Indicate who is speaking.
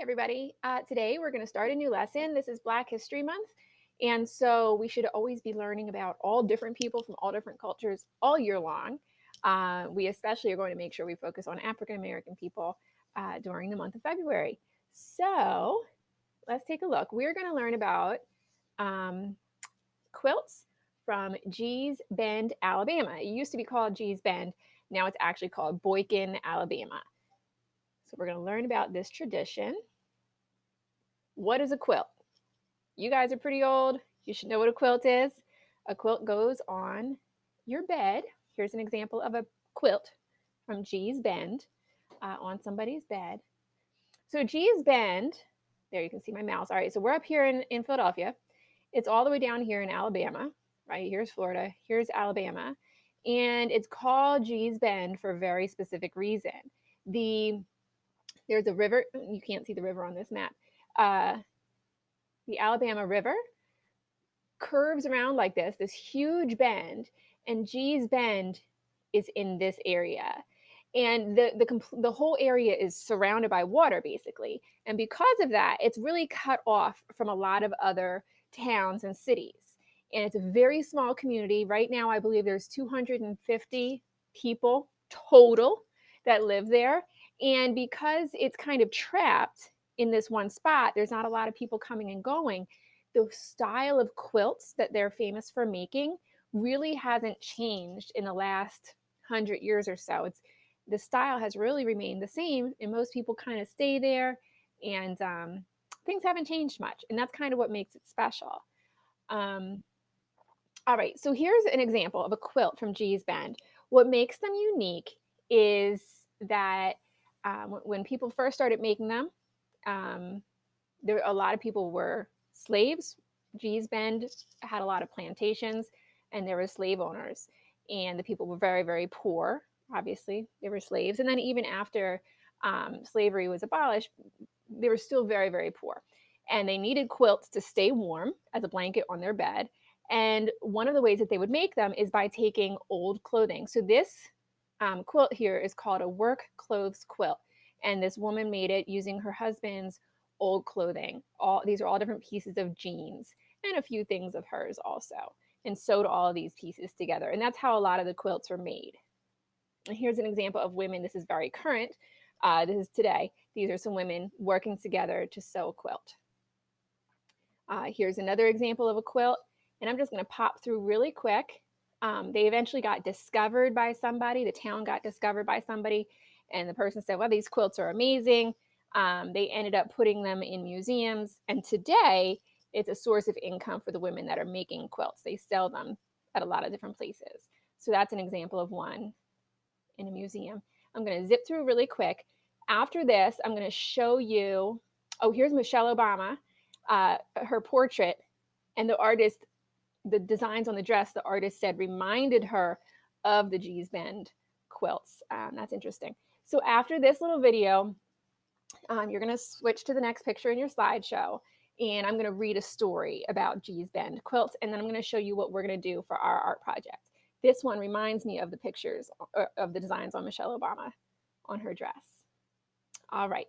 Speaker 1: Hi, everybody. Today we're going to start a new lesson. This is Black History Month. And so we should always be learning about all different people from all different cultures all year long. We especially are going to make sure we focus on African American people during the month of February. So let's take a look. We're going to learn about um, quilts from Gee's Bend, Alabama. It used to be called Gee's Bend. Now it's actually called Boykin, Alabama. So we're going to learn about this tradition. What is a quilt? You guys are pretty old. You should know what a quilt is. A quilt goes on your bed. Here's an example of a quilt from Gee's Bend on somebody's bed. So Gee's Bend, there you can see my mouse. All right, so we're up here in Philadelphia. It's all the way down here in Alabama, right? Here's Florida, here's Alabama. And it's called Gee's Bend for a very specific reason. There's a river. You can't see the river on this map. The Alabama River curves around like this huge bend, and Gee's Bend is in this area. And the whole area is surrounded by water, basically. And because of that, it's really cut off from a lot of other towns and cities. And it's a very small community. Right now, I believe there's 250 people total that live there. And because it's kind of trapped in this one spot, there's not a lot of people coming and going. The style of quilts that they're famous for making really hasn't changed in the last 100 years or so. The style has really remained the same, and most people kind of stay there, and things haven't changed much, and that's kind of what makes it special. Um, all right, so here's an example of a quilt from Gee's Bend. What makes them unique is that when people first started making them, um, a lot of people were slaves. Gee's Bend had a lot of plantations, and there were slave owners, and the people were very, very poor. Obviously, they were slaves, and then even after slavery was abolished, they were still very, very poor, and they needed quilts to stay warm as a blanket on their bed. And one of the ways that they would make them is by taking old clothing. So this quilt here is called a work clothes quilt, and this woman made it using her husband's old clothing. All these are all different pieces of jeans and a few things of hers also, and sewed all of these pieces together. And that's how a lot of the quilts were made. And here's an example of women. This is very current. This is today. These are some women working together to sew a quilt. Here's another example of a quilt, and I'm just going to pop through really quick. They eventually got discovered by somebody. The town got discovered by somebody, and the person said, well, these quilts are amazing. They ended up putting them in museums, and today it's a source of income for the women that are making quilts. They sell them at a lot of different places. So that's an example of one in a museum. I'm going to zip through really quick. After this, I'm going to show you, oh, here's Michelle Obama, her portrait, and the designs on the dress, the artist said reminded her of the Gee's Bend quilts. That's interesting. So after this little video, you're going to switch to the next picture in your slideshow, and I'm going to read a story about Gee's Bend quilts, and then I'm going to show you what we're going to do for our art project. This one reminds me of the pictures of the designs on Michelle Obama on her dress. All right,